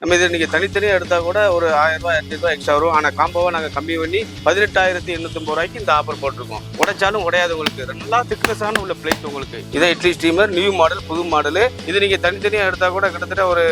நம்ம இதை நீங்கள் தனித்தனியாக எடுத்தால் கூட ஒரு 1000 ரூபா 2000 ரூபா எக்ஸ்ட்ரா வரும். ஆனால் காம்போவை நாங்கள் கம்மி பண்ணி 18,850 ரூபாய்க்கு இந்த ஆஃபர் போட்டிருக்கோம். உடைச்சாலும் உடையாது உங்களுக்கு, நல்லா திக்னஸான உள்ள பிளேட் உங்களுக்கு. இதை இட்லி ஸ்டீமர் நியூ மாடல், புது மாடல். இது நீங்கள் தனித்தனியாக எடுத்தால் கூட கிட்டத்தட்ட ஒரு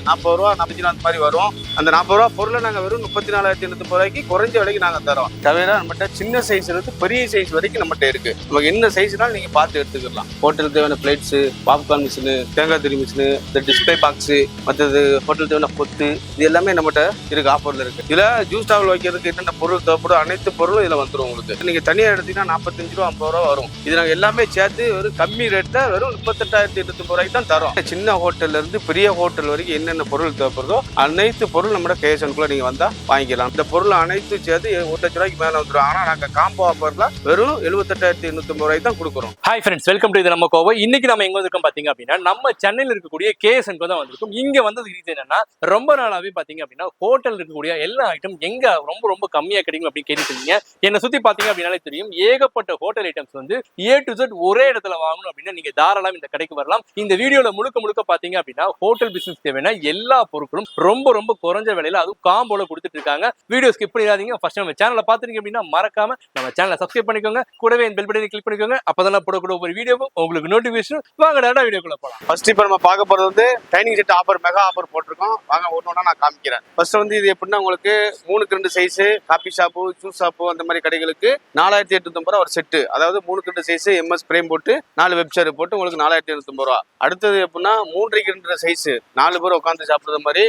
40 ரூபா 45 அந்த மாதிரி வரும். அந்த 40 ரூபா பொருளை நாங்கள் வெறும் 34,850 ரூபாய்க்கு குறைஞ்ச விலைக்கு நாங்கள் தரோம். தவிர நம்மகிட்ட சின்ன சைஸ்ல இருந்து பெரிய சைஸ் வரைக்கும் நம்மகிட்ட இருக்கு. நமக்கு என்ன சைஸ்னாலும் நீங்கள் பார்த்து எடுத்துக்கலாம். ஹோட்டலுக்கு தேவையான பிளேட்ஸு, பாப்கார்ன் மிஷினு, தேங்காய் திரி மிஷினு, இந்த டிஸ்பிளே பாக்ஸு, மற்றது ஹோட்டலுக்கு தேவையான பொத்து, இது எல்லாமே நம்மகிட்ட இருக்கு, ஆஃபர்ல இருக்கு. இதுல ஜூஸ் ஸ்டால் வைக்கிறதுக்கு என்னென்ன பொருள் தேவைப்படும் அனைத்து பொருளும் இதுல வந்துடும் உங்களுக்கு. நீங்க தனியா எடுத்தீங்கன்னா 45 ரூபா 50 ரூபா வரும். இது நாங்கள் எல்லாமே சேர்த்து ஒரு கம்மி ரேட்ல வெறும் 38,850 ரூபாய்க்கு தான் தரோம். சின்ன ஹோட்டல்ல இருந்து பெரிய ஹோட்டல் வரைக்கும் என்னென்ன பொருள் தேவைப்படுதோ அனைத்து பொருள் நம்ம கேஎஸ்என்குள்ள நீங்க வந்தா வாங்கிக்கலாம். இந்த பொருள் அனைத்து சேர்த்து 1 லட்ச ரூபாய்க்கு மேல வந்துடும். ஆனா நாங்க காம்போ ஆஃபர்ல வெறும் 78,850 ரூபாய்க்கு தான் கொடுக்குறோம். ஹாய் ஃப்ரெண்ட்ஸ், வெல்கம் டு இது நம்ம கோவை. இன்னைக்கு நம்ம எங்க வந்திருக்கோம் பாத்தீங்க அப்படின்னா, நம்ம சென்னையில் இருக்கக்கூடிய கேஎஸ்என்கோ தான் வந்திருக்கும். இங்க வந்தது ரீசன் என்னன்னா, ரொம்ப நாளாவே பாத்தீங்க அப்படின்னா ஹோட்டல் இருக்கக்கூடிய எல்லா ஐட்டம் எங்க ரொம்ப ரொம்ப கம்மியா கிடைக்கும் அப்படின்னு கேட்டுருக்கீங்க. என்னை சுத்தி பாத்தீங்க அப்படின்னாலே தெரியும், ஏகப்பட்ட ஹோட்டல் ஐட்டம்ஸ் வந்து A to Z ஒரே இடத்துல வாங்கணும் அப்படின்னா நீங்க தாராளம் இந்த கடைக்கு வரலாம். இந்த வீடியோல முழுக்க முழுக்க பாத்தீங்க அப்படின்னா ஹோட்டல் பிசினஸ் தேவையான எல்லா பொருட்களும் ரொம்ப ரொம்ப குறைஞ்ச விலையில அதுவும் காம்போல கொடுத்துட்டு இருக்காங்க. வீடியோ ஸ்கிப் பண்ணிடாதீங்க. ஃபர்ஸ்ட் நம்ம சேனலை பாத்துறீங்க அப்படின்னா மறக்காம நம்ம சேனலை சப்ஸ்கிரைப் பண்ணிக்கோங்க. கூடவே பெல் பட்டனை கிளிக் பண்ணிக்கோங்க. அப்பதான் போடக்கூடிய ஒரு வீடியோவும் உங்களுக்கு நோட்டிபிகேஷன். வாங்க டேரக்டா வீடியோக்குள்ள போலாம். ஃபர்ஸ்ட் இப்போ நம்ம பார்க்க போறது வந்து dining set offer, mega offer போட்டிருக்கோம். வாங்க ஒன்னொன்னா நான் காமிக்கிறேன். ஃபர்ஸ்ட் வந்து இது எப்படின்னா உங்களுக்கு 3க்கு 2 size coffee shop, juice shop அந்த மாதிரி கடைகளுக்கு 4,850 ரூபா ஒரு செட்டு. அதாவது 3க்கு 2 சைஸ் MS பிரேம் போட்டு 4 வெப் சேர் போட்டு உங்களுக்கு 4,850 ரூபா. அடுத்தது எப்படின்னா 3க்கு 2 சைஸ் 4 பேர் உட்காந்து சாப்பிடுற மாதிரி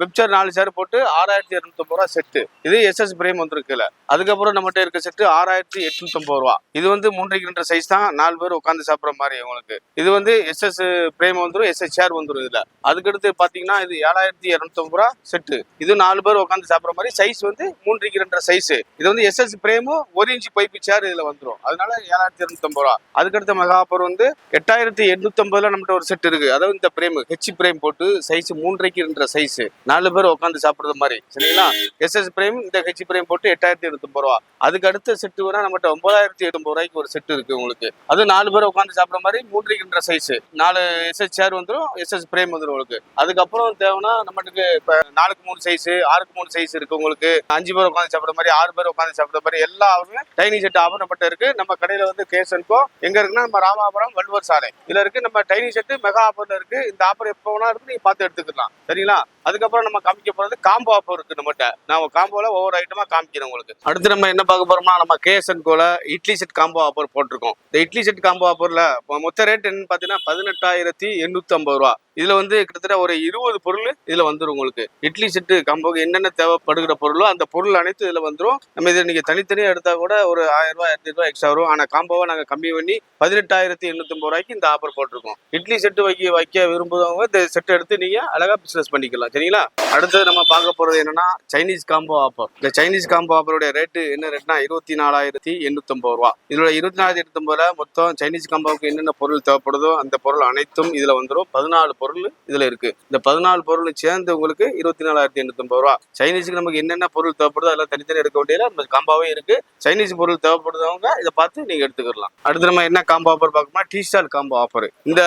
வெப் சேர் 4 சேர் போட்டு 6,250 ரூபா செட்டு. இது SS பிரேம் வந்துருக்குல்ல. அதுக்கப்புறம் நம்மகிட்ட இருக்க செட்டு 6,850 ரூபா. இது வந்து 3க்கு 2 சைஸ் தான், 4 பேர் உட்காந்து சாப்பிட்ற மாதிரி உங்களுக்கு. இது வந்து SS பிரேம் வந்துடும், SS சேர் வந்துடும் இதுல. அதுக்கடுத்து பாத்தீங்கன்னா இது 7,250 ரூபா செட்டு. இது 4 பேர் உட்காந்து சாப்பிட்ற மாதிரி சைஸ் வந்து 3க்கு 2 சைஸ். இது வந்து SS பிரேமும் 1 இன்ச் பைப்பு சேர் இதுல வந்துடும். அதனால 7,250 ரூபா. அதுக்கடுத்த மெகா ஆஃபர் வந்து 8,850 நம்மகிட்ட ஒரு செட் இருக்கு. அதாவது இந்த பிரேம் H பிரேம் போட்டு சைஸ் 3க்கு 2 சைஸ் 4 பேர் உட்காந்து சாப்பிடுற மாதிரி சரிங்களா. SS பிரேம் இந்த H பிரேம் போட்டு 8,850 ரூபா. அதுக்கு அடுத்த செட்டு வேணா நம்மகிட்ட 9,850 ரூபாய்க்கு ஒரு செட் இருக்கு உங்களுக்கு. அது 4 பேர் உட்காந்து சாப்பிட்ற மாதிரி 3க்கு 2 சைஸ் 4 SS சேர் வந்துடும், SS பிரேம் வந்துடும் உங்களுக்கு. அதுக்கப்புறம் தேவைன்னா நம்மளுக்கு இப்போ 4க்கு 3 சைஸ் 6க்கு 3 சைஸ் இருக்கு உங்களுக்கு. 5 பேர் உட்காந்து சாப்பிட்ற மாதிரி 6 பேர் உட்காந்து சாப்பிட்ற மாதிரி எல்லா ஆஃபருமே டைனிங் செட் ஆஃபர் நம்மகிட்ட இருக்கு. நம்ம கடையில வந்து கேஎஸ்என்கோ எங்க இருக்குன்னா நம்ம ராமாபுரம் வள்ளுவர் சாலை இதுல இருக்கு. நம்ம டைனிங் செட் மெகா ஆஃபர்ல இருக்கு. இந்த ஆஃபர் எப்போ வேணா இருக்கு, நீங்க பார்த்து எடுத்துக்கலாம் சரிங்களா. அதுக்கப்புறம் நம்ம காமிக்க போறது காம்போ ஆஃபர் இருக்கு நம்மகிட்ட. நான் காம்போல ஒவ்வொரு ஐட்டமா காமிக்கிறேன் உங்களுக்கு. அடுத்து நம்ம என்ன பார்க்க போறோம்னா, நம்ம கேஎஸ்என்கோல இட்லி செட் காம்போ ஆஃபர் போட்டிருக்கோம். இந்த இட்லி செட் காம்போ ஆஃபர்ல மொத்த ரேட் என்னன்னு பாத்தீங்கன்னா 18,850 ரூபா. இதுல வந்து கிட்டத்தட்ட ஒரு 20 பொருள் இதுல வந்துடும் உங்களுக்கு. இட்லி செட்டு காம்போக்கு என்னென்ன தேவைப்படுகிற பொருளோ அந்த பொருள் அனைத்து இதுல வந்துடும். நம்ம இதை நீங்க தனித்தனியா எடுத்தா கூட ஒரு 1000 ரூபா 2000 ரூபா எக்ஸ்ட்ரா வரும். ஆனா காம்போவை நாங்க கம்மி பண்ணி 18,850 ரூபாய்க்கு இந்த ஆஃபர் போட்டிருக்கோம். இட்லி செட்டு வைக்க விரும்புறவங்க இந்த செட் எடுத்து நீங்க அழகா பிசினஸ் பண்ணிக்கலாம் சரிங்களா. அடுத்தது நம்ம பார்க்க போறது என்னன்னா சைனீஸ் காம்போ ஆஃபர். இந்த சைனீஸ் காம்போ ஆஃபருடைய ரேட்டு என்ன ரேட்னா 24,850 ரூபா. இதோட 24,850 மொத்தம் சைனீஸ் காம்போவுக்கு என்னென்ன பொருள் தேவைப்படுதோ அந்த பொருள் அனைத்தும் இதுல வந்துடும். 14 பொருள் இதுல இருக்கு. இந்த 14 பொருள் சேர்ந்து உங்களுக்கு 24,850 ரூபா. சைனீஸுக்கு நமக்கு என்னென்ன பொருள் தேவைப்படுதோ அதெல்லாம் தனித்தனி எடுக்க வேண்டியது நம்ம காம்பாவே இருக்கு. சைனீஸ் பொருள் தேவைப்படுறவங்க இதை பார்த்து நீங்க எடுத்துக்கலாம். அடுத்து நம்ம என்ன காம்போ ஆஃபர் பார்க்கணும்னா டீ ஸ்டால் காம்போ ஆஃபர். இந்த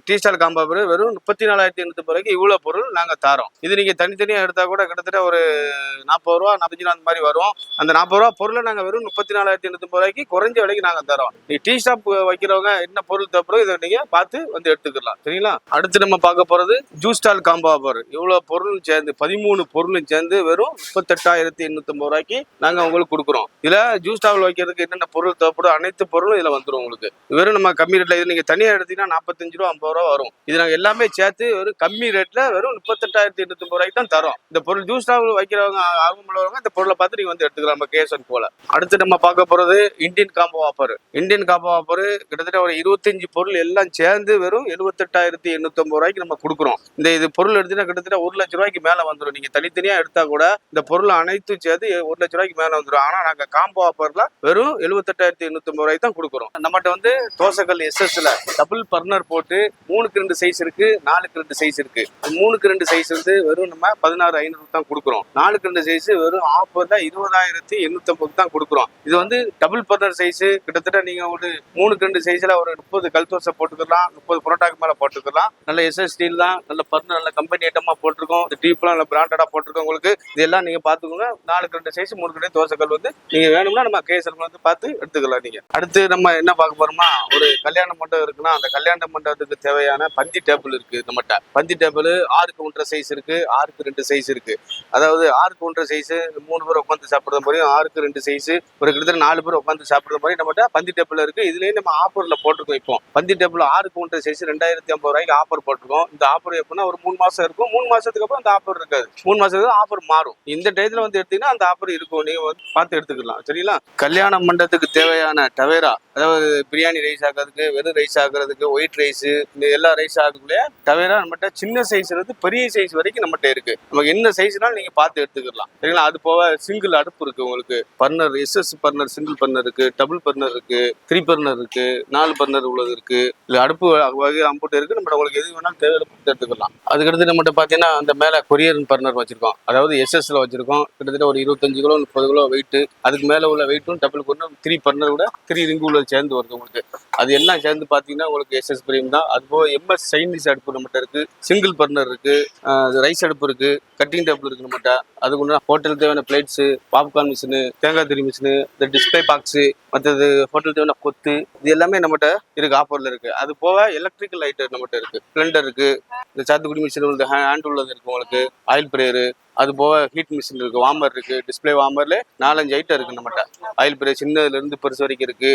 டீ ஸ்டால் காம்போ ஆஃபர் வெறும் 34,850 ரூபாய்க்கு இவ்வளவு பொருள் நாங்க தரோம். இது நீங்க தனித்தனியா எடுத்தா கூட கிட்டத்தட்ட ஒரு 40 ரூபா 45 அந்த மாதிரி வரும். அந்த 40 ரூபா பொருளை நாங்க வெறும் 34,850 ரூபாய்க்கு குறைஞ்ச விலைக்கு நாங்க தரோம். நீ டீ ஷாப் வைக்கிறவங்க என்ன பொருள் தேவைப்படும் இதை நீங்க பார்த்து வந்து எடுத்துக்கலாம் சரிங்களா. அடுத்து நம்ம பார்க்க போறது ஜூஸ் ஸ்டால் காம்போ ஆஃபர். இவ்வளவு பொருளும் சேர்ந்து 13 பொருளும் சேர்ந்து வெறும் 38,850 ரூபாய்க்கு நாங்க உங்களுக்கு கொடுக்குறோம். இதுல ஜூஸ் ஸ்டால் வைக்கிறதுக்கு என்னென்ன பொருள் தேவைப்படும் அனைத்து பொருளும் இதுல வந்துடும் உங்களுக்கு. வெறும் நம்ம கம்மி ரேட்ல இது நீங்க தனியா எடுத்தீங்கன்னா 45 ரூபா 50 ரூபா வரும். இது நாங்க எல்லாமே சேர்த்து ஒரு கம்மி ரேட்ல வெறும் 38,850 ரூபாய்க்கு தான் தரோம். இந்த பொருள் ஜூஸ் ஸ்டால் வைக்கிறவங்க ஆர்வம் உள்ளவங்க இந்த பொருளை பார்த்து நீங்க வந்து எடுத்துக்கலாம் நம்ம கேஎஸ்என் போல. அடுத்து நம்ம பார்க்க போறது Indian combo offer. Indian combo offer கிட்டத்தட்ட ஒரு 25 பொருள் எல்லாம் சேர்ந்து வெறும் 78,850 ரூபாய்க்கு நம்ம கொடுக்குறோம். இது பொருள் எடுத்தீங்கன்னா கிட்டத்தட்ட 1 லட்ச ரூபாய்க்கு மேல வந்துடும். நீங்க தனித்தனியா எடுத்தா கூட இந்த பொருள் அனைத்தும் சேர்த்து 1 லட்ச ரூபாய்க்கு மேல வந்துடும். ஆனா நாங்க காம்போ ஆஃபர்ல வெறும் 78,850 ரூபாய்க்கு தான் கொடுக்குறோம். நம்மகிட்ட வந்து தோசைகள் SS டபுள் பர்னர் போட்டு 3க்கு 2 சைஸ் இருக்கு, 4க்கு 2 சைஸ் இருக்கு. 3க்கு 2 சைஸ் வந்து வெறும் நம்ம 16,500 தான் கொடுக்குறோம். 4க்கு 2 சைஸ் வெறும் ஆஃபர்ல 20,850 தான் கொடுக்குறோம். இது வந்து டபுள் பர்னர் சைஸ். கிட்டத்தட்ட நீங்க ஒரு 3க்கு 2 சைஸ்ல ஒரு 30 கல் தோசை போட்டுக்கலாம், 30 பரோட்டாக்கு மேல போட்டுக்கலாம். நல்ல எஸ்எஸ் ஸ்டீல் தான், நல்ல பர்னர் நல்ல கம்பெனி ஐட்டமா போட்டிருக்கோம். இந்த டீப்லாம் நல்ல பிராண்டடா போட்டிருக்கோம். உங்களுக்கு இதெல்லாம் நீங்க பாத்துக்கோங்க. 4 சைஸ் 3 தோசைக்கல் வந்து நீங்க வேணும்னா நம்ம கேஎஸ்எல் வந்து பார்த்து எடுத்துக்கலாம். நீங்க அடுத்து நம்ம என்ன பார்க்க போறோம்னா, ஒரு கல்யாண மண்டபம் இருக்குன்னா அந்த கல்யாண மண்டபத்துக்கு தேவையான பந்தி டேபிள் இருக்கு நம்மகிட்ட. பந்தி டேபிள் 6க்கு 1.5 சைஸ் இருக்கு, 6க்கு 2 சைஸ் இருக்கு. அதாவது 6க்கு 1.5 சைஸ் 3 பேர் உட்காந்து சாப்பிடுற மாதிரியும், 6க்கு 2 சைஸ் ஒரு கிட்டத்தட்ட 4 பேர் உட்காந்து சாப்பிடுற மாதிரி நம்மகிட்ட பந்தி டேபிள் இருக்கு. இதுலயே நம்ம ஆஃபர்ல போட்டிருக்கோம். இப்போ பந்தி டேபிள் 6க்கு 1.5 சைஸ் 2050 ரூபாய்க்கு ஆஃபர் போட்டிருக்கோம். இந்த ஆஃபர் எப்படின்னா ஒரு 3 மாசம் இருக்கும். 3 மாசத்துக்கு அப்புறம் அந்த ஆஃபர் இருக்காது. 3 மாசத்துக்கு ஆஃபர் மாறும். இந்த டயத்துல வந்து எடுத்தீங்கன்னா அந்த ஆஃபர் இருக்கும். நீங்க வந்து பார்த்து எடுத்துக்கலாம். சரிங்களா? கல்யாண மண்டபத்துக்கு தேவையான டவேரா, அதாவது பிரியாணி ரைஸ் ஆகிறதுக்கு, வெறும் ரைஸ் ஆகிறதுக்கு, ஒயிட் ரைஸ், இந்த எல்லா ரைஸ் ஆகக்கூடிய டவேரா நம்மகிட்ட சின்ன சைஸ்ல இருந்து பெரிய சைஸ் வரைக்கும் நம்மகிட்ட இருக்கு. நமக்கு என்ன சைஸ்னாலும் நீங்க பார்த்து எடுத்துக்கலாம். சரிங்களா? அது போக சிங்கிள் அடுப்பு இருக்கு உங்களுக்கு. Burner SS burner, single burner இருக்கு, டபுள் பர்னர் இருக்கு, 3 பர்னர் இருக்கு, 4 பர்னர் உள்ளது இருக்கு. இல்ல அடுப்பு வகை அம்புட்டு இருக்கு. நம்ம உங்களுக்கு எது வேணாலும் தேவையான எடுத்துக்கலாம். அதுக்கடுத்து நம்மகிட்ட பாத்தீங்கன்னா அந்த மேல கொரியர் பர்னர் வச்சிருக்கோம். அதாவது எஸ்எஸ்ல வச்சிருக்கோம். கிட்டத்தட்ட ஒரு 25 கிலோ 30 கிலோ வெயிட். அதுக்கு மேல உள்ள வெயிட்டும் டபுள் பர்னர் 3 பர்னர் கூட 3 ரிங்கு உள்ள சேர்ந்து வருது உங்களுக்கு. அது எல்லாம் சேர்ந்து பாத்தீங்கன்னா உங்களுக்கு எஸ்எஸ் பிரீம் தான். அது போக எம்எஸ் சைனீஸ் அடுப்பு நம்மகிட்ட இருக்கு, சிங்கிள் பர்னர் இருக்கு, ரைஸ் அடுப்பு இருக்கு, கட்டிங் டேபிள் இருக்கு நம்மகிட்ட. அதுக்கு ஹோட்டல் தேவையான பிளேட்ஸ், பாப்கார்ன் மிஷினு, தேங்காய் திரி மிஷினு, இந்த டிஸ்பிளே பாக்ஸ், மற்றது ஹோட்டல் தேவையான கொத்து, இது எல்லாமே நம்மகிட்ட இருக்கு, ஆஃபர்ல இருக்கு. அது போக எலக்ட்ரிக்கல் லைட்டர் நம்மகிட்ட இருக்கு, பிளண்டர் இருக்கு, இந்த சாத்துக்குடி மிஷின் உள்ளது, ஹேண்ட் உள்ளது இருக்கு உங்களுக்கு, ஆயில் பிரேயரு, அது போக ஹீட் மிஷின் இருக்கு, வார்மர் இருக்கு, டிஸ்பிளே வார்மர்ல 4-5 ஐட்டம் இருக்கு நம்மகிட்ட. ஆயில் பிரே சின்னதுல இருந்து பெருசு வரைக்கும் இருக்கு.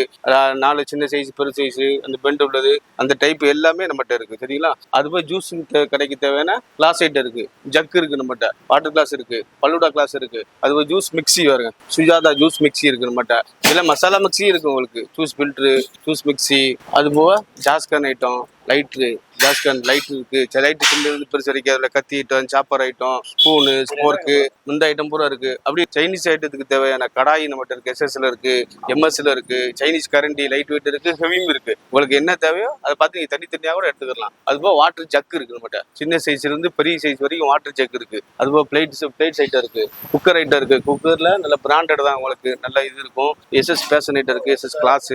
4 சின்ன சைஸ், பெரு சைஸ், அந்த பெண்ட் உள்ளது, அந்த டைப் எல்லாமே நம்மகிட்ட இருக்கு. சரிங்களா? அது போய் ஜூஸ் கடைக்கு தேவையான கிளாஸ் ஐட்டம் இருக்கு, ஜக் இருக்கு நம்மகிட்ட, வாட்டர் கிளாஸ் இருக்கு, பல்லூடா கிளாஸ் இருக்கு. அது போய் ஜூஸ் மிக்சி வருங்க, சுஜாதா ஜூஸ் மிக்சி இருக்கு நம்மகிட்ட. இதுல மசாலா மிக்சி இருக்கு உங்களுக்கு, ஜூஸ் ஃபில்டரு, ஜூஸ் மிக்சி, அது போக ஜாஸ்கன் ஐட்டம், லைட்ரு, ஜாஸ்கன் லைட் இருக்கு. லைட்டு சின்ன பெருசு வரைக்கும் அதில் கத்தி item, chopper item, spoon, spork, இந்த ஐட்டம் பூரா இருக்கு. அப்படி சைனீஸ் ஐட்டத்துக்கு தேவையான கடாயி நம்மகிட்ட இருக்கு, எஸ்எஸ்ல இருக்கு, எம்எஸ்ல இருக்கு, சைனீஸ் கரண்டி லைட் வெயிட் இருக்கு, ஹெவியும் இருக்கு. உங்களுக்கு என்ன தேவையோ அதை பார்த்து நீங்க தனித்தனியாக கூட எடுத்துக்கலாம். அதுபோக வாட்டர் ஜக் இருக்கு நம்மகிட்ட, சின்ன சைஸ்ல இருந்து பெரிய சைஸ் வரைக்கும் வாட்டர் ஜக் இருக்கு. அதுபோக பிளேட்ஸ் ஐட்டம் இருக்கு, குக்கர் ஐட்டம் இருக்கு. குக்கர்ல நல்ல பிராண்டட் தான் உங்களுக்கு, நல்ல இது இருக்கும். எஸ்எஸ் பேஷன் ஐட்டம் இருக்கு, எஸ்எஸ் கிளாஸ்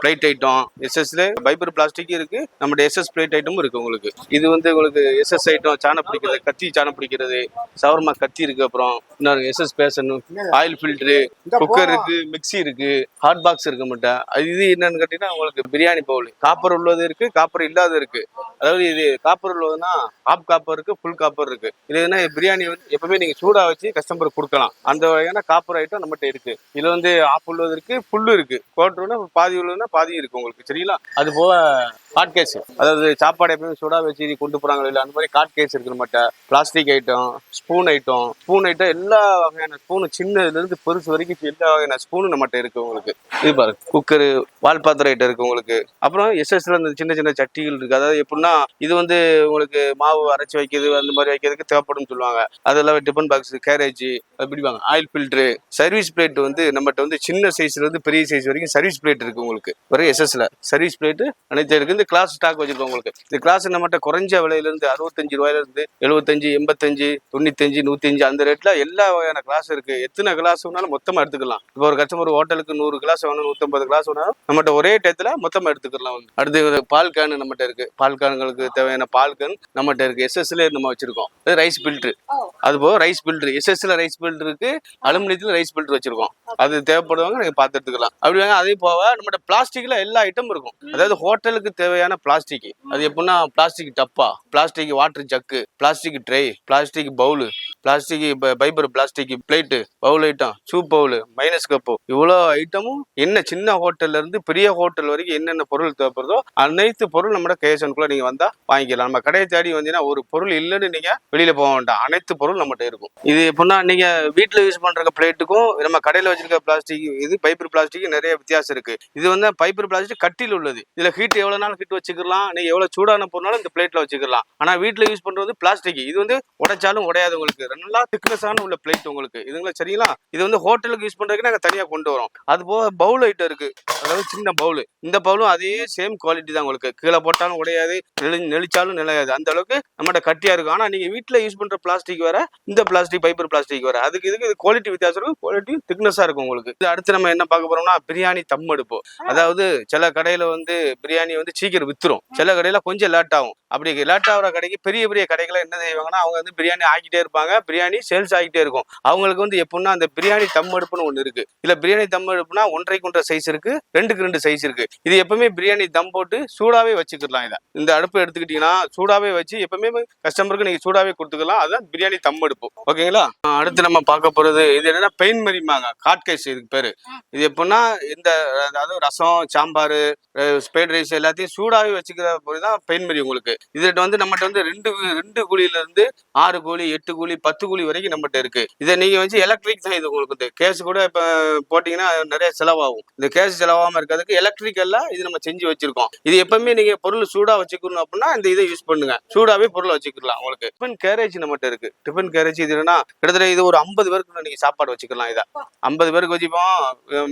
பிளேட் ஐட்டம், எஸ்எஸ்ல பைபர் பிளாஸ்டிக் இருக்கு, நம்மகிட்ட எஸ்எஸ் பிளேட் ஐட்டமும் இருக்கு உங்களுக்கு. இது வந்து உங்களுக்கு எஸ்எஸ் ஐட்டம், சாணம் பிடிக்கிறது, கத்தி சாணம் பிடிக்கிறது, சவர்மா கத்தி இருக்கு. அப்புறம் இன்னொரு SS basin, oil filter, cooker இருக்கு, மிக்சி இருக்கு, ஹாட் பாக்ஸ் இருக்கு நம்மகிட்ட. இது என்னன்னு கேட்டீங்கன்னா உங்களுக்கு பிரியாணி பவுல், காப்பர் உள்ளது இருக்கு, காப்பர் இல்லாத இருக்கு. அதாவது இது காப்பர் உள்ளதுன்னா ஆப் காப்பர் இருக்கு, ஃபுல் காப்பர் இருக்கு. இது என்ன பிரியாணி வந்து எப்பவுமே நீங்க சூடா வச்சு கஸ்டமருக்கு கொடுக்கலாம். அந்த வகையான காப்பர் ஐட்டம் நம்மகிட்ட இருக்கு. இதுல வந்து ஆப் உள்ளது இருக்கு, ஃபுல்லு இருக்கு, கோட்டர்னா பாதி உள்ளதுன்னா பாதி இருக்கு உங்களுக்கு. சரிங்களா? அது போக ஹாட் கேஸ், அதாவது சாப்பாடு எப்பவுமே சூடா வச்சு கொண்டு போறாங்க இல்லை, அந்த மாதிரி காட் கேஸ் இருக்கு நம்மகிட்ட. பிளாஸ்டிக் ஐட்டம், ஸ்பூன் ஐட்டம் எல்லா வகையான ஸ்பூனு, சின்னதுல இருந்து பெருசு வரைக்கும் எல்லா வகையான ஸ்பூனு நம்மகிட்ட இருக்கு உங்களுக்கு. இது பாருங்க, குக்கரு, வால் பாத்திரம் ஐட்டம் இருக்கு உங்களுக்கு. அப்புறம் எஸ்எஸ்ல இந்த சின்ன சின்ன சட்டிகள் இருக்கு. அதாவது எப்படின்னா இது வந்து உங்களுக்கு மாவு அரைச்சி வைக்கிறது, அந்த மாதிரி வைக்கிறதுக்கு தேவைப்படும் சொல்லுவாங்க. அதெல்லாம் டிஃபன் பாக்ஸ், கேரேஜ் பிடிவாங்க. ஆயில் ஃபில்டரு, சர்வீஸ் பிளேட் வந்து நம்மகிட்ட வந்து சின்ன சைஸ்ல இருந்து பெரிய சைஸ் வரைக்கும் சர்வீஸ் பிளேட் இருக்கு உங்களுக்கு. வெறும் எஸ்எஸ்ல சர்வீஸ் பிளேட் அனைத்து இருக்கு. இந்த கிளாஸ் ஸ்டாக் வச்சிருக்கோம் உங்களுக்கு. இந்த கிளாஸ் நம்மகிட்ட குறைஞ்ச விலையில இருந்து 65 ரூபாயில இருந்து 75, 85, 95, 105 அந்த ரேட்ல எல்லா வகையான கிளாஸ் இருக்கு. எத்தனை கிளாஸ் வேணாலும் மொத்தமா எடுத்துக்கலாம். இப்போ ஒரு கஸ்டமர் ஹோட்டலுக்கு 100 கிளாஸ் வேணும், 150 கிளாஸ் வேணாலும் நம்மகிட்ட ஒரே டயத்துல மொத்தமா எடுத்துக்கலாம். அடுத்து பால் கேன் நம்மகிட்ட இருக்கு. பால் கேன்களுக்கு தேவையான பால் கேன் நம்மகிட்ட இருக்கு. எஸ்எஸ்ல நம்ம வச்சிருக்கோம். ரைஸ் பில்டர், அது போக ரைஸ் பில்டர், எஸ்எஸ்ல ரைஸ் பில்டர் இருக்கு, அலுமினியத்துல ரைஸ் பில்டர் வச்சிருக்கோம். அது தேவைப்படுவாங்க, நீங்க பார்த்து எடுத்துக்கலாம். அப்படி வாங்க. அதே போக நம்மகிட்ட பிளாஸ்டிக்ல எல்லா ஐட்டம் இருக்கும். அதாவது ஹோட்டலுக்கு தேவையான பிளாஸ்டிக், அது எப்படின்னா பிளாஸ்டிக் டப்பா, plastic water jug, plastic tray, plastic bowl, plastic fiber plastic plate, bowl item, soup bowl, minus cup, இவ்வளோ ஐட்டமும் என்ன சின்ன ஹோட்டல்ல இருந்து பெரிய ஹோட்டல் வரைக்கும் என்னென்ன பொருள் தேவைப்படுதோ அனைத்து பொருள் நம்ம கேஎஸ்என்குள்ள நீங்க வந்தா வாங்கிக்கலாம். நம்ம கடையை தேடி வந்தீங்கன்னா ஒரு பொருள் இல்லைன்னு நீங்க வெளியில போக வேண்டாம், அனைத்து பொருள் நம்மகிட்ட இருக்கும். இது எப்படின்னா நீங்க வீட்டுல யூஸ் பண்ற பிளேட்டுக்கும் நம்ம கடையில வச்சிருக்க பிளாஸ்டிக், இது பைப்பர் பிளாஸ்டிக் நிறைய வித்தியாசம் இருக்கு. இது வந்து பைப்பர் பிளாஸ்டிக் கட்டில் உள்ளது. இதுல ஹீட் எவ்வளவு நாள் ஹீட் வச்சுக்கலாம், நீங்க எவ்வளவு சூடான பொருளாலும் இந்த பிளேட்ல வச்சுக்கலாம். ஆனா வீட்டுல யூஸ் பண்றது பிளாஸ்டிக், இது வந்து உடைச்சாலும் உடையாது உங்களுக்கு, நல்லா திக்னஸான உள்ள பிளேட் உங்களுக்கு இதுங்களா சரிங்களா. இது வந்து ஹோட்டலுக்கு யூஸ் பண்றதுக்கு நாங்க தனியா கொண்டு வரோம். அது போக பவுல் ஐட்டம் இருக்கு, அதாவது சின்ன பவுல். இந்த பவுலும் அதே சேம் குவாலிட்டி தான் உங்களுக்கு. கீழே போட்டாலும் உடையாது, நெளிச்சாலும் நிலையாது, அந்த அளவுக்கு நம்மகிட்ட கட்டியா இருக்கும். ஆனா நீங்க வீட்டுல யூஸ் பண்ற பிளாஸ்டிக் வேற, இந்த பிளாஸ்டிக் பைப்பர் பிளாஸ்டிக் வேற. அதுக்கு இதுக்கு குவாலிட்டி வித்தியாசம் இருக்கும், குவாலிட்டி திக்னஸா இருக்கும் உங்களுக்கு. இது அடுத்து நம்ம என்ன பார்க்க போறோம்னா பிரியாணி தம் எடுப்போம். அதாவது சில கடையில வந்து பிரியாணி வந்து சீக்கிரம் வித்துரும், சில கடையில கொஞ்சம் லேட் ஆகும். அப்படி லேட் ஆகிற கடைக்கு பெரிய பெரிய கடைகளை என்ன செய்வாங்கன்னா அவங்க வந்து பிரியாணி ஆக்கிட்டே இருப்பாங்க, பிரியாணி சேல்ஸ் ஆகிட்டே இருக்கும். அவங்களுக்கு வந்து எப்படின்னா அந்த பிரியாணி தம் அடுப்புன்னு ஒன்று இருக்கு. இல்ல பிரியாணி தம் அடுப்புனா 1.5 சைஸ் இருக்கு, 2 சைஸ் இருக்கு. இது எப்பவுமே பிரியாணி தம் போட்டு சூடாவே வச்சுக்கலாம். இதை இந்த அடுப்பு எடுத்துக்கிட்டீங்கன்னா சூடாவே வச்சு எப்பவுமே கஸ்டமருக்கு நீங்க சூடாவே கொடுத்துக்கலாம். அதுதான் பிரியாணி தம் அடுப்பு. ஓகேங்களா. அடுத்து நம்ம பார்க்க போறது இது என்னன்னா பெயின் மரிமாங்க, காட் கேஸ் இதுக்கு பேரு. இது எப்படின்னா இந்த அதாவது ரசம், சாம்பார், ஸ்பைட் ரைஸ் எல்லாத்தையும் சூடாவே வச்சுக்கிற பொழுதுதான் பெயின் மரி உங்களுக்கு. இதுல வந்து நம்மகிட்ட வந்து ரெண்டு குழியில இருந்து 6 குழி, 8 குழி, 10 குழி வரைக்கும் நம்மகிட்ட இருக்கு. இதை நீங்க வச்சு எலக்ட்ரிக் தான். இது உங்களுக்கு வந்து கேஸ் கூட இப்ப போட்டீங்கன்னா நிறைய செலவாகும். இந்த கேஸ் செலவாகாம இருக்கிறதுக்கு எலக்ட்ரிக்கல்ல இது நம்ம செஞ்சு வச்சிருக்கோம். இது எப்பவுமே நீங்க பொருள் சூடா வச்சுக்கணும் அப்படின்னா இந்த இதை யூஸ் பண்ணுங்க, சூடாவே பொருள் வச்சுக்கலாம். உங்களுக்கு டிஃபன் கேரேஜ் நம்மகிட்ட இருக்கு. டிஃபன் கேரேஜ் இது என்னன்னா கிட்டத்தட்ட இது ஒரு 50 பேருக்கு நீங்க சாப்பாடு வச்சுக்கலாம். இதை 50 பேருக்கு வச்சுப்போம்.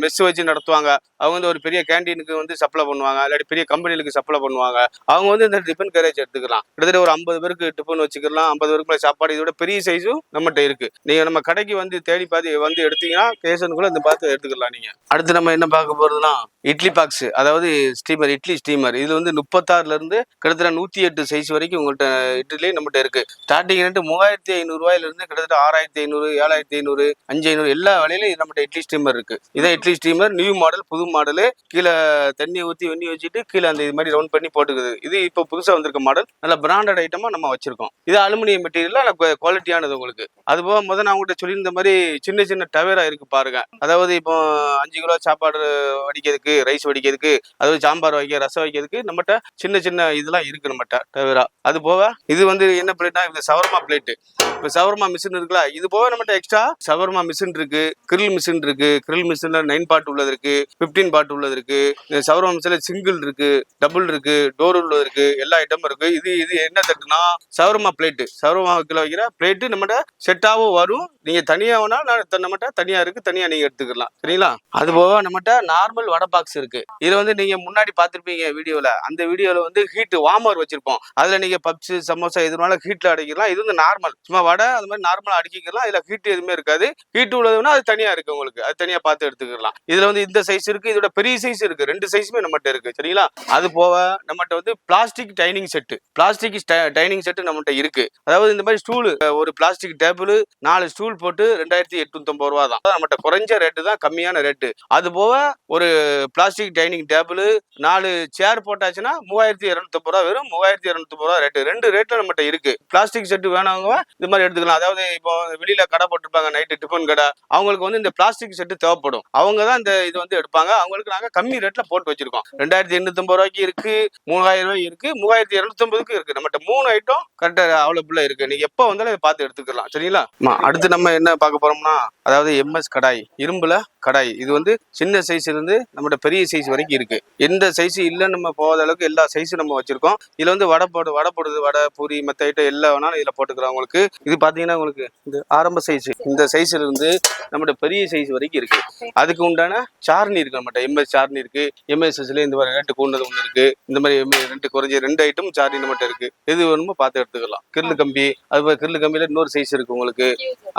மெஸ் வச்சு நடத்துவாங்க. அவங்க வந்து ஒரு பெரிய கேண்டீனுக்கு வந்து சப்ளை பண்ணுவாங்க, இல்லாட்டி பெரிய கம்பெனிகளுக்கு சப்ளை பண்ணுவாங்க. அவங்க வந்து இந்த டிஃபன் கேரேஜ் எடுத்துக்கலாம். கிட்டத்தட்ட ஒரு 50 பேருக்கு டிஃபன் வச்சுக்கலாம், 50 பேருக்கு சாப்பாடு. இதோட பெரிய சைஸும் நம்மகிட்ட இருக்கு. நீங்க நம்ம கடைக்கு வந்து தேடி பார்த்து வந்து எடுத்தீங்கன்னா கேசனுக்குள்ள இந்த பார்த்து எடுத்துக்கலாம் நீங்க. அடுத்து நம்ம என்ன பார்க்க போறதுன்னா இட்லி பாக்ஸ், அதாவது ஸ்டீமர், இட்லி ஸ்டீமர். இது வந்து 36ல இருந்து கிட்டத்தட்ட 108 சைஸ் வரைக்கும் உங்கள்கிட்ட இட்லி நம்மகிட்ட இருக்கு. ஸ்டார்டிங் ரேட்டு 3500 ரூபாயில இருந்து கிட்டத்தட்ட 6500, 7500, 5500 எல்லா விலையிலும் நம்மகிட்ட இட்லி ஸ்டீமர் இருக்கு. இதான் இட்லி ஸ்டீமர், நியூ மாடல், புது மாடலு. கீழே தண்ணி ஊற்றி வெண்ணி வச்சுட்டு கீழே அந்த இது மாதிரி ரவுண்ட் பண்ணி போட்டுக்குது. இது இப்போ புதுசாக வந்திருக்க மாடல், நல்ல பிராண்டட் ஐட்டமா நம்ம வச்சிருக்கோம். இது அலுமினியம் மெட்டீரியல், குவாலிட்டியானது உங்களுக்கு. அது போக முதல்ல நான் உங்கள்கிட்ட சொல்லியிருந்த மாதிரி சின்ன சின்ன டவேரா இருக்கு பாருங்க. அதாவது இப்போ 5 கிலோ சாப்பாடு வடிக்கிறதுக்கு, ரைஸ் வடிக்கிறதுக்கு, அதாவது சாம்பார் வைக்க, ரசம் வைக்கிறதுக்கு நம்மகிட்ட சின்ன சின்ன இதெல்லாம் இருக்கு நம்மகிட்ட டவேரா. அது போக இது வந்து என்ன பிளேட்னா இது சவர்மா பிளேட்டு. இப்போ சவர்மா மிஷின் இருக்குல்ல, இது போக நம்மகிட்ட எக்ஸ்ட்ரா சவர்மா மிஷின் இருக்கு, கிரில் மிஷின் இருக்கு. கிரில் மிஷின்ல 9 பார்ட் உள்ளது இருக்கு, 15 பார்ட் உள்ளது இருக்கு. சவர்மா மிஷின்ல சிங்கிள் இருக்கு, டபுள் இருக்கு, டோர் உள்ளது இருக்கு, எல்லா ஐட்டமும் இருக்கு. இது என்ன தட்டுனா சவர்மா பிளேட்டு, சவர்மா கிலோ வைக்கிற பிளேட்டு நம்மகிட்ட செட்டாவும் வரும். நீங்க தனியா வேணா நம்மகிட்ட தனியா இருக்கு, தனியா நீங்க எடுத்துக்கலாம். சரிங்களா. அது போக நம்மகிட்ட நார்மல் வடை பாக்ஸ் இருக்கு. இதுல வந்து நீங்க முன்னாடி பாத்திருப்பீங்க வீடியோல. அந்த வீடியோல வந்து ஹீட் வார்மர் வச்சிருப்போம். அதுல நீங்க பப்ஸ், சமோசா எதுனால ஹீட்ல அடிக்கலாம். இது வந்து நார்மல், சும்மா வடை அது மாதிரி நார்மலா அடிக்கலாம். இதுல ஹீட் எதுவுமே இருக்காது. ஹீட் உள்ளதுன்னா அது தனியா இருக்கு உங்களுக்கு, அது தனியா பார்த்து எடுத்துக்கலாம். இதுல வந்து இந்த சைஸ் இருக்கு, இதோட பெரிய சைஸ் இருக்கு, 2 சைஸுமே நம்மகிட்ட இருக்கு. சரிங்களா. அது போக நம்மகிட்ட வந்து plastic dining set, plastic dining set நம்மகிட்ட இருக்கு. அதாவது இந்த மாதிரி ஸ்டூல், ஒரு பிளாஸ்டிக் டேபிள் 4 ஸ்டூல் போட்டு 2850 ரூபா தான் நம்மகிட்ட. குறைஞ்ச ரேட்டு தான், கம்மியான ரேட்டு. அது போக ஒரு பிளாஸ்டிக் டைனிங் டேபிள் 4 சேர் போட்டாச்சுன்னா 3250 ரூபா, வெறும் 3250 ரூபா ரேட்டு. 2 ரேட்ல நம்மகிட்ட இருக்கு. பிளாஸ்டிக் செட்டு வேணவங்க இது மாதிரி எடுத்துக்கலாம். அதாவது இப்போ வெளியில கடை போட்டிருப்பாங்க, நைட்டு டிஃபன் கடை, அவங்களுக்கு வந்து இந்த பிளாஸ்டிக் செட்டு தேவைப்படும். அவங்க தான் இந்த இது வந்து எடுப்பாங்க. அவங்களுக்கு நாங்க கம்மி ரேட்ல போட்டு வச்சிருக்கோம். 2850 ரூபாய்க்கு இருக்கு, 3000 ரூபாய்க்கு இருக்கு, 3250க்கு இருக்கு. நம்மகிட்ட 3 ஐட்டம் கரெக்டா அவைலபிளா இருக்கு. நீங்க எப்போ வந்தாலும் இதை பார்த்து எடுத்துக்கலாம். சரிங்களா. அடுத்து நம்ம என்ன பார்க்க போறோம்னா அதாவது MS கடாய், இரும்புல கடாய். இது வந்து சின்ன சைஸ்ல இருந்து நம்மகிட்ட பெரிய சைஸ் வரைக்கும் இருக்கு. எந்த சைஸ் இல்லைன்னு நம்ம போகாத அளவுக்கு எல்லா சைஸும் நம்ம வச்சிருக்கோம். இதுல வந்து வடை போடுறது, வடை, பூரி, மத்த ஐட்டம் எல்லாம் வேணாலும் இதுல போட்டுக்கிறோம் உங்களுக்கு. இது பாத்தீங்கன்னா உங்களுக்கு இந்த ஆரம்ப சைஸ், இந்த சைஸ்ல இருந்து நம்மகிட்ட பெரிய சைஸ் வரைக்கும் இருக்கு. அதுக்கு உண்டான சார்னி இருக்கு நம்மகிட்ட. MS சார்னி இருக்கு, MSSல இந்த மாதிரி ரேட்டு கூண்டது ஒன்று இருக்கு. இந்த மாதிரி ரெண்டு குறைஞ்ச 2 ஐட்டம் சார்னி நம்மகிட்ட இருக்கு. எது வேணுமோ பார்த்து எடுத்துக்கலாம். கிரில் கம்பி, அது போக கிரில் கம்பியில இன்னொரு சைஸ் இருக்கு உங்களுக்கு.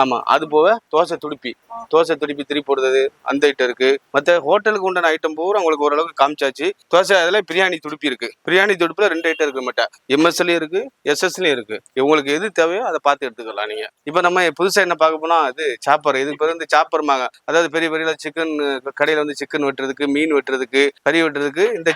ஆமா. அது போக தோசை துடுப்பி திரி போடுறது, அந்த ஐட்டம் இருக்கு. மற்ற ஹோட்டலுக்கு உண்டான ஐட்டம் பூரா உங்களுக்கு ஓரளவுக்கு காமிச்சாச்சு. தோசை அதில் பிரியாணி துடுப்பி இருக்கு. பிரியாணி துடுப்புல 2 ஐட்டம் இருக்கு நம்மகிட்ட. MSலயும் இருக்கு, SSலயும் இருக்கு. உங்களுக்கு எது தேவையோ அதை பார்த்து எடுத்துக்கலாம் நீங்க. இப்போ நம்ம புதுசா என்ன பார்க்க போனா இது சாப்பர். இது பேர் வந்து சாப்பர்மாங்க. அதாவது பெரிய பெரிய சிக்கன் கடையில வந்து சிக்கன் வெட்டுறதுக்கு, மீன் வெட்டுறதுக்கு, கறி வெட்டுறதுக்கு இந்த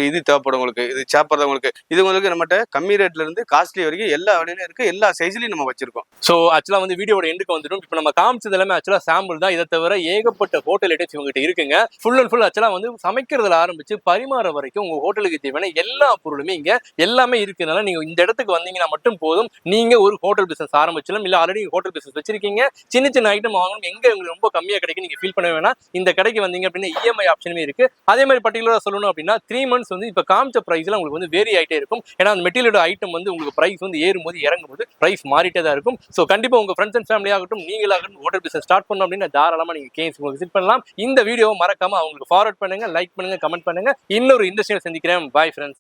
இது தேவைப்படும் உங்களுக்கு. இது சாப்பர் தான் உங்களுக்கு. இது உங்களுக்கு நம்மகிட்ட கம்மி ரேட்ல இருந்து காஸ்ட்லி வரைக்கும் எல்லா வகையிலும் இருக்கு, எல்லா சைஸ்லயும் நம்ம வச்சிருக்கோம். ஸோ ஆக்சுவலா வந்து வீடியோட எண்டுக்கு வந்துடும். இப்போ நம்ம காமிச்சது எல்லாமே ஆக்சுவலா சாம்பிள் தான். இதை தவிர ஏகப்பட்ட ஹோட்டல் ஐட்டம்ஸ் இவங்ககிட்ட இருக்குங்க. ஃபுல் அண்ட் ஃபுல் ஆக்சுவலா வந்து சமைக்கிறதுல ஆரம்பிச்சு பரிமாற வரைக்கும் உங்க ஹோட்டலுக்கு தேவையான எல்லா பொருளுமே இங்க எல்லாமே இருக்குனால நீங்க இந்த இடத்துக்கு வந்தீங்கன்னா மட்டும் போதும், நீங்க ஒரு ஹோட்டல் பிசினஸ் ஆரம்பிச்சலாம். இல்ல ஆல்ரெடி ஹோட்டல் பிசினஸ் வச்சிருக்கீங்க, சின்ன சின்ன ஐட்டம் வாங்கணும், எங்க உங்களுக்கு ரொம்ப கம்மியா கிடைக்கும் நீங்க ஃபீல் பண்ண வேணாம். இந்த கடைக்கு வந்தீங்க அப்படின்னா இஎம்ஐ ஆப்ஷனுமே இருக்கு. அதே மாதிரி பர்டிகுலரா சொல்லணும் அப்படின்னா 3 months வந்து இப்ப காமிச்ச பிரைஸ்ல உங்களுக்கு வந்து வேரி ஆயிட்டே இருக்கும். ஏன்னா அந்த மெட்டீரியலோட ஐட்டம் வந்து உங்களுக்கு பிரைஸ் வந்து ஏறும்போது இறங்கும்போது பிரைஸ் மாறிட்டே தான் இருக்கும். ஸோ கண்டிப்பா உங்க ஃப்ரெண்ட்ஸ் அண்ட் ஃபேமிலி ஆகட்டும், நீங்களாகட்டும் ஹோட்டல் பிசினஸ் ஸ்டார்ட் பண்ணணும் அப்படின்னு தாராளமா நீங்க கேஎஸ் விசிட் பண்ணலாம். இந்த வீடியோவை மறக்காம அவங்களுக்கு ஃபார்வர்ட் பண்ணுங்க, லைக் பண்ணுங்க, கமெண்ட் பண்ணுங்க. இன்னொரு இண்டஸ்ட்ரியில் சந்திக்கிறேன். Bye friends.